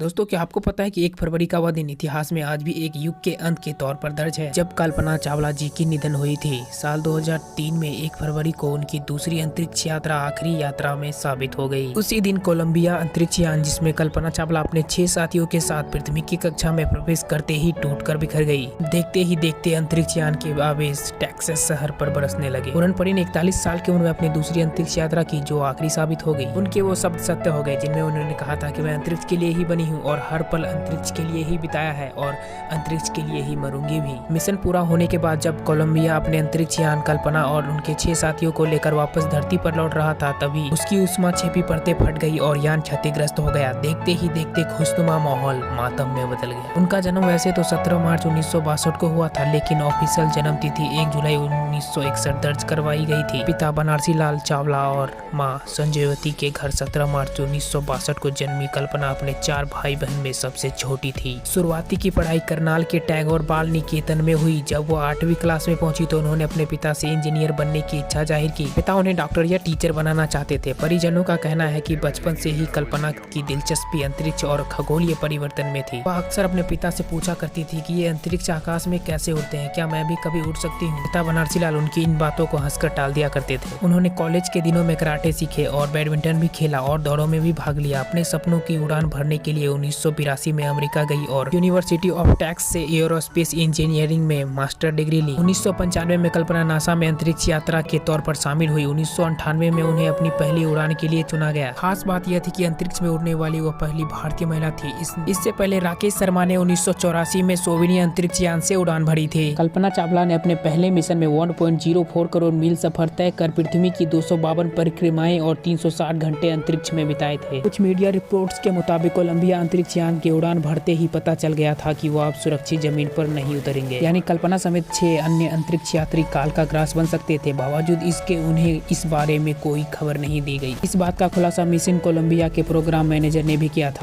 दोस्तों, क्या आपको पता है कि 1 फरवरी का वह दिन इतिहास में आज भी एक युग के अंत के तौर पर दर्ज है, जब कल्पना चावला जी की निधन हुई थी। साल 2003 में 1 फरवरी को उनकी दूसरी अंतरिक्ष यात्रा आखिरी यात्रा में साबित हो गई। उसी दिन कोलंबिया अंतरिक्ष यान, जिसमें कल्पना चावला अपने 6 साथियों के साथ पृथ्वी की कक्षा में प्रवेश करते ही टूटकर बिखर गई। देखते ही देखते अंतरिक्ष यान के आवेश टेक्सास शहर पर बरसने लगे। उड़न परी ने 41 साल की उम्र में अपनी दूसरी अंतरिक्ष यात्रा की, जो आखिरी साबित हो गई। उनके वो शब्द सत्य हो गए जिनमें उन्होंने कहा था कि मैं अंतरिक्ष के लिए ही बनी हूँ और हर पल अंतरिक्ष के लिए ही बिताया है और अंतरिक्ष के लिए ही मरूंगी भी। मिशन पूरा होने के बाद जब कोलंबिया अपने अंतरिक्ष यान कल्पना और उनके 6 साथियों को लेकर वापस धरती पर लौट रहा था, तभी उसकी उष्मा छिपी परतें फट गई और यान क्षतिग्रस्त हो गया। देखते ही देखते खुशनुमा माहौल मातम में बदल गया। उनका जन्म वैसे तो 17 मार्च 1962 को हुआ था, लेकिन ऑफिशियल जन्म तिथि 1 जुलाई 1961 दर्ज करवाई गई थी। पिता बनारसी लाल चावला और माँ संजयवती के घर 17 मार्च 1962 को जन्मी कल्पना अपने 4 भाई बहन में सबसे छोटी थी। शुरुआती की पढ़ाई करनाल के टैगोर बाल निकेतन में हुई। जब वो 8वीं क्लास में पहुंची तो उन्होंने अपने पिता से इंजीनियर बनने की इच्छा जाहिर की। पिता उन्हें डॉक्टर या टीचर बनाना चाहते थे। परिजनों का कहना है कि बचपन से ही कल्पना की दिलचस्पी अंतरिक्ष और खगोलीय परिवर्तन में थी। वह अक्सर अपने पिता से पूछा करती थी कि ये अंतरिक्ष आकाश में कैसे उड़ते हैं, क्या मैं भी कभी उड़ सकती हूँ। पिता बनारसी लाल उनकी इन बातों को हंसकर टाल दिया करते थे। उन्होंने कॉलेज के दिनों में कराटे सीखे और बैडमिंटन भी खेला और दौड़ों में भी भाग लिया। अपने सपनों की उड़ान भरने के लिए 1982 में अमेरिका गई और यूनिवर्सिटी ऑफ टेक्सास से एरोस्पेस इंजीनियरिंग में मास्टर डिग्री ली। 1995 में कल्पना नासा में अंतरिक्ष यात्रा के तौर पर शामिल हुई। 1998 में उन्हें अपनी पहली उड़ान के लिए चुना गया। खास बात यह थी कि अंतरिक्ष में उड़ने वाली वह पहली भारतीय महिला थी। इससे पहले राकेश शर्मा ने 1984 में सोविनिया अंतरिक्ष यान से उड़ान भरी थी। कल्पना चावला ने अपने पहले मिशन में 1.04 करोड़ मील सफर तय कर पृथ्वी की 252 परिक्रमाएं और 360 घंटे अंतरिक्ष में बिताए थे। कुछ मीडिया रिपोर्ट्स के मुताबिक कोलंबिया अंतरिक्ष यान के उड़ान भरते ही पता चल गया था कि वो अब सुरक्षित जमीन पर नहीं उतरेंगे, यानी कल्पना समेत 6 अन्य अंतरिक्ष यात्री काल का ग्रास बन सकते थे। बावजूद इसके उन्हें इस बारे में कोई खबर नहीं दी गई। इस बात का खुलासा मिशन कोलंबिया के प्रोग्राम मैनेजर ने भी किया था।